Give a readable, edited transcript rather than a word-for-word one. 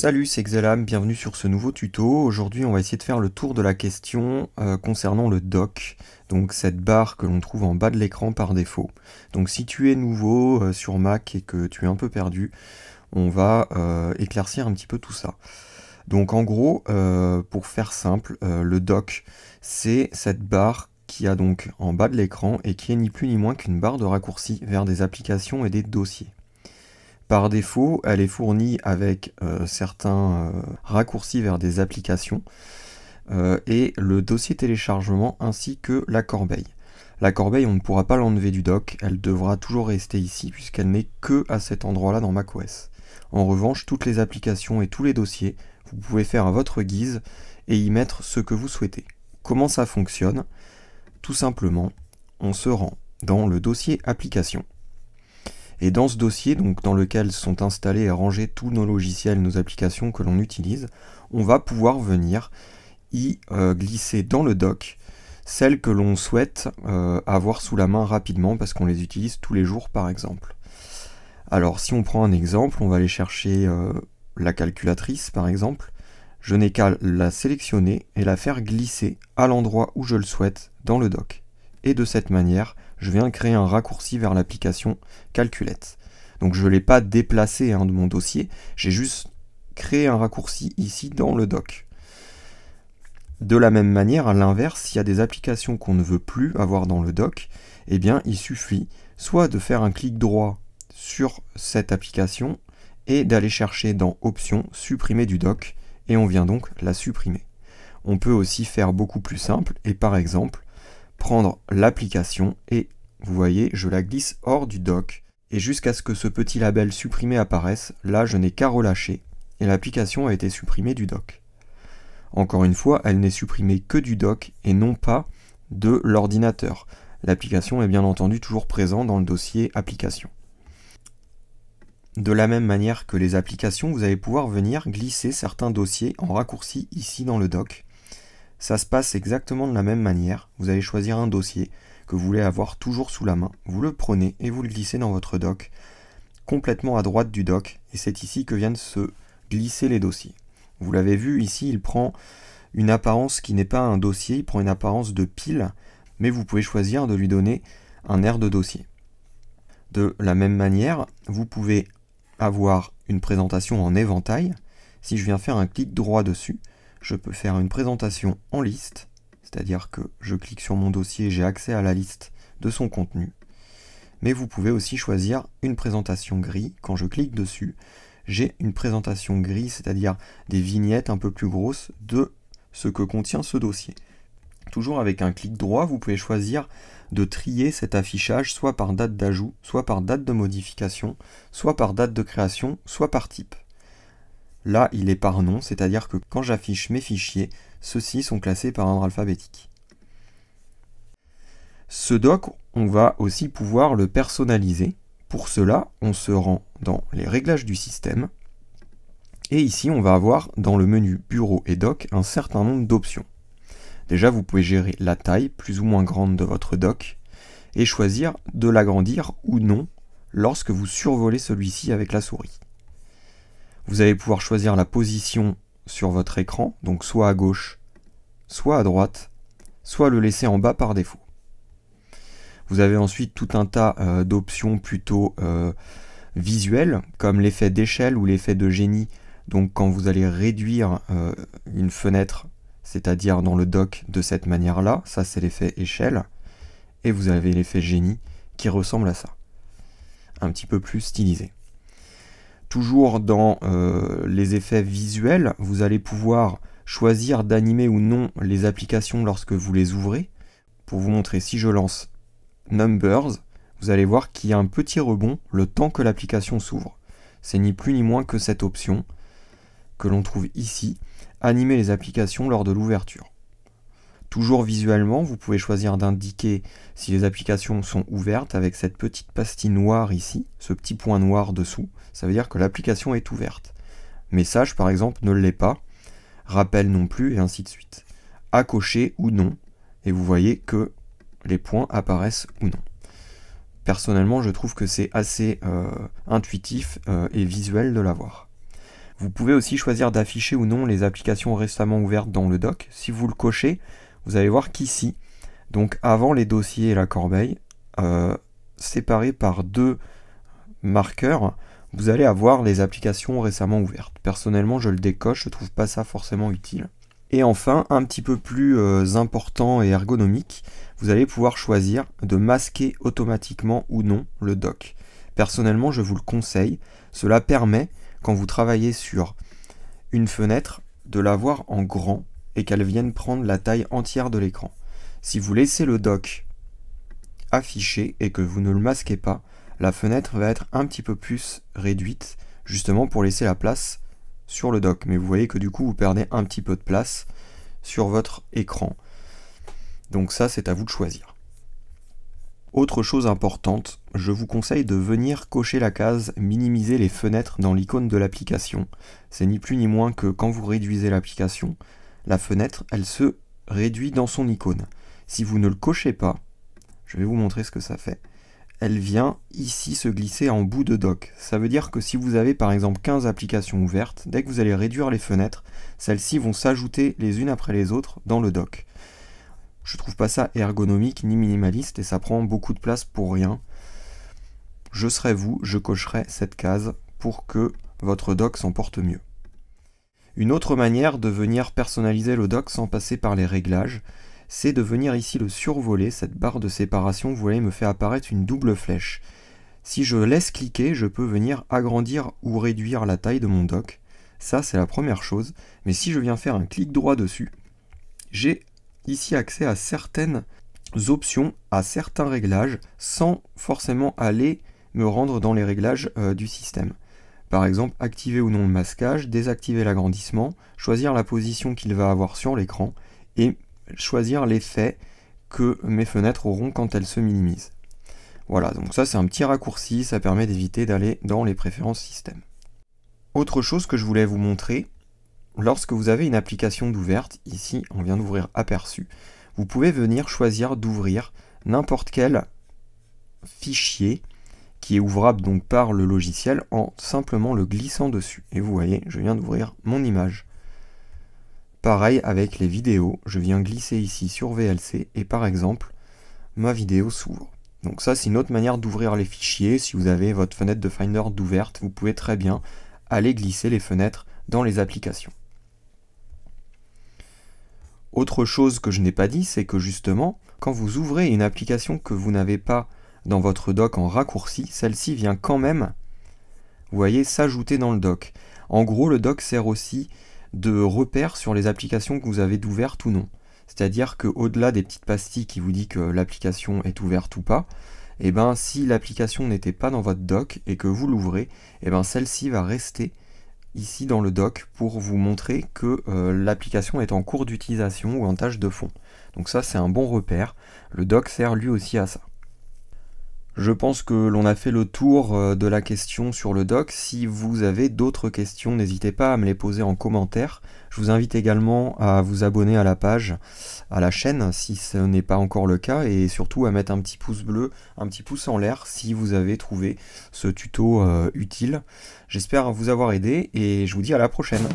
Salut, c'est Xelam, bienvenue sur ce nouveau tuto. Aujourd'hui, on va essayer de faire le tour de la question concernant le dock, donc cette barre que l'on trouve en bas de l'écran par défaut. Donc si tu es nouveau sur Mac et que tu es un peu perdu, on va éclaircir un petit peu tout ça. Donc en gros, pour faire simple, le dock, c'est cette barre qui a donc en bas de l'écran et qui est ni plus ni moins qu'une barre de raccourci vers des applications et des dossiers. Par défaut, elle est fournie avec certains raccourcis vers des applications et le dossier téléchargement ainsi que la corbeille. La corbeille, on ne pourra pas l'enlever du dock, elle devra toujours rester ici puisqu'elle n'est que à cet endroit-là dans macOS. En revanche, toutes les applications et tous les dossiers, vous pouvez faire à votre guise et y mettre ce que vous souhaitez. Comment ça fonctionne? Tout simplement, on se rend dans le dossier application. Et dans ce dossier, donc dans lequel sont installés et rangés tous nos logiciels, nos applications que l'on utilise, on va pouvoir venir y glisser dans le dock celles que l'on souhaite avoir sous la main rapidement parce qu'on les utilise tous les jours par exemple. Alors si on prend un exemple, on va aller chercher la calculatrice par exemple. Je n'ai qu'à la sélectionner et la faire glisser à l'endroit où je le souhaite dans le dock. Et de cette manière, je viens créer un raccourci vers l'application Calculette. Donc je ne l'ai pas déplacé de mon dossier, j'ai juste créé un raccourci ici dans le dock. De la même manière, à l'inverse, s'il y a des applications qu'on ne veut plus avoir dans le dock, eh bien il suffit soit de faire un clic droit sur cette application et d'aller chercher dans Options, supprimer du dock, et on vient donc la supprimer. On peut aussi faire beaucoup plus simple et par exemple prendre l'application et vous voyez, je la glisse hors du dock et jusqu'à ce que ce petit label supprimé apparaisse, là je n'ai qu'à relâcher et l'application a été supprimée du dock. Encore une fois, elle n'est supprimée que du dock et non pas de l'ordinateur. L'application est bien entendu toujours présente dans le dossier application. De la même manière que les applications, vous allez pouvoir venir glisser certains dossiers en raccourci ici dans le dock. Ça se passe exactement de la même manière. Vous allez choisir un dossier que vous voulez avoir toujours sous la main. Vous le prenez et vous le glissez dans votre dock, complètement à droite du dock. Et c'est ici que viennent se glisser les dossiers. Vous l'avez vu, ici, il prend une apparence qui n'est pas un dossier, il prend une apparence de pile, mais vous pouvez choisir de lui donner un air de dossier. De la même manière, vous pouvez avoir une présentation en éventail. Si je viens faire un clic droit dessus, je peux faire une présentation en liste, c'est-à-dire que je clique sur mon dossier et j'ai accès à la liste de son contenu. Mais vous pouvez aussi choisir une présentation gris. Quand je clique dessus, j'ai une présentation gris, c'est-à-dire des vignettes un peu plus grosses de ce que contient ce dossier. Toujours avec un clic droit, vous pouvez choisir de trier cet affichage soit par date d'ajout, soit par date de modification, soit par date de création, soit par type. Là, il est par nom, c'est-à-dire que quand j'affiche mes fichiers, ceux-ci sont classés par ordre alphabétique. Ce dock, on va aussi pouvoir le personnaliser. Pour cela, on se rend dans les réglages du système. Et ici, on va avoir dans le menu Bureau et Dock un certain nombre d'options. Déjà, vous pouvez gérer la taille plus ou moins grande de votre dock et choisir de l'agrandir ou non lorsque vous survolez celui-ci avec la souris. Vous allez pouvoir choisir la position sur votre écran, donc soit à gauche, soit à droite, soit le laisser en bas par défaut. Vous avez ensuite tout un tas d'options plutôt visuelles, comme l'effet d'échelle ou l'effet de génie. Donc quand vous allez réduire une fenêtre, c'est-à-dire dans le dock de cette manière-là, ça c'est l'effet échelle, et vous avez l'effet génie qui ressemble à ça, un petit peu plus stylisé. Toujours dans les effets visuels, vous allez pouvoir choisir d'animer ou non les applications lorsque vous les ouvrez. Pour vous montrer, si je lance Numbers, vous allez voir qu'il y a un petit rebond le temps que l'application s'ouvre. C'est ni plus ni moins que cette option que l'on trouve ici, animer les applications lors de l'ouverture. Toujours visuellement, vous pouvez choisir d'indiquer si les applications sont ouvertes avec cette petite pastille noire ici, ce petit point noir dessous, ça veut dire que l'application est ouverte. Message par exemple ne l'est pas, rappel non plus et ainsi de suite. À cocher ou non, et vous voyez que les points apparaissent ou non. Personnellement, je trouve que c'est assez intuitif et visuel de l'avoir. Vous pouvez aussi choisir d'afficher ou non les applications récemment ouvertes dans le doc. Si vous le cochez, vous allez voir qu'ici, donc avant les dossiers et la corbeille, séparés par 2 marqueurs, vous allez avoir les applications récemment ouvertes. Personnellement, je le décoche, je trouve pas ça forcément utile. Et enfin, un petit peu plus important et ergonomique, vous allez pouvoir choisir de masquer automatiquement ou non le dock. Personnellement, je vous le conseille. Cela permet, quand vous travaillez sur une fenêtre, de la voir en grand et qu'elle vienne prendre la taille entière de l'écran. Si vous laissez le dock affiché et que vous ne le masquez pas, la fenêtre va être un petit peu plus réduite, justement pour laisser la place sur le dock. Mais vous voyez que du coup, vous perdez un petit peu de place sur votre écran. Donc ça, c'est à vous de choisir. Autre chose importante, je vous conseille de venir cocher la case « Minimiser les fenêtres » dans l'icône de l'application. C'est ni plus ni moins que quand vous réduisez l'application, la fenêtre, elle se réduit dans son icône. Si vous ne le cochez pas, je vais vous montrer ce que ça fait. Elle vient ici se glisser en bout de dock. Ça veut dire que si vous avez par exemple 15 applications ouvertes, dès que vous allez réduire les fenêtres, celles-ci vont s'ajouter les unes après les autres dans le dock. Je trouve pas ça ergonomique ni minimaliste et ça prend beaucoup de place pour rien. Je serais vous, je cocherais cette case pour que votre dock s'en porte mieux. Une autre manière de venir personnaliser le dock sans passer par les réglages, c'est de venir ici le survoler, cette barre de séparation, vous voyez, me fait apparaître une double flèche. Si je laisse cliquer, je peux venir agrandir ou réduire la taille de mon dock. Ça, c'est la première chose. Mais si je viens faire un clic droit dessus, j'ai ici accès à certaines options, à certains réglages, sans forcément aller me rendre dans les réglages du système. Par exemple, activer ou non le masquage, désactiver l'agrandissement, choisir la position qu'il va avoir sur l'écran, et choisir l'effet que mes fenêtres auront quand elles se minimisent. Voilà, donc ça c'est un petit raccourci, ça permet d'éviter d'aller dans les préférences système. Autre chose que je voulais vous montrer, lorsque vous avez une application d'ouverte, ici on vient d'ouvrir Aperçu, vous pouvez venir choisir d'ouvrir n'importe quel fichier qui est ouvrable donc par le logiciel en simplement le glissant dessus. Et vous voyez, je viens d'ouvrir mon image. Pareil avec les vidéos, je viens glisser ici sur VLC et par exemple, ma vidéo s'ouvre. Donc ça c'est une autre manière d'ouvrir les fichiers. Si vous avez votre fenêtre de Finder d'ouverte, vous pouvez très bien aller glisser les fenêtres dans les applications. Autre chose que je n'ai pas dit, c'est que justement, quand vous ouvrez une application que vous n'avez pas dans votre dock en raccourci, celle-ci vient quand même, vous voyez, s'ajouter dans le dock. En gros, le dock sert aussi de repère sur les applications que vous avez d'ouvertes ou non. C'est-à-dire qu'au-delà des petites pastilles qui vous dit que l'application est ouverte ou pas, et ben si l'application n'était pas dans votre dock et que vous l'ouvrez, et ben celle-ci va rester ici dans le dock pour vous montrer que l'application est en cours d'utilisation ou en tâche de fond. Donc ça c'est un bon repère. Le dock sert lui aussi à ça. Je pense que l'on a fait le tour de la question sur le dock. Si vous avez d'autres questions, n'hésitez pas à me les poser en commentaire. Je vous invite également à vous abonner à la page, à la chaîne, si ce n'est pas encore le cas, et surtout à mettre un petit pouce bleu, un petit pouce en l'air si vous avez trouvé ce tuto utile. J'espère vous avoir aidé et je vous dis à la prochaine.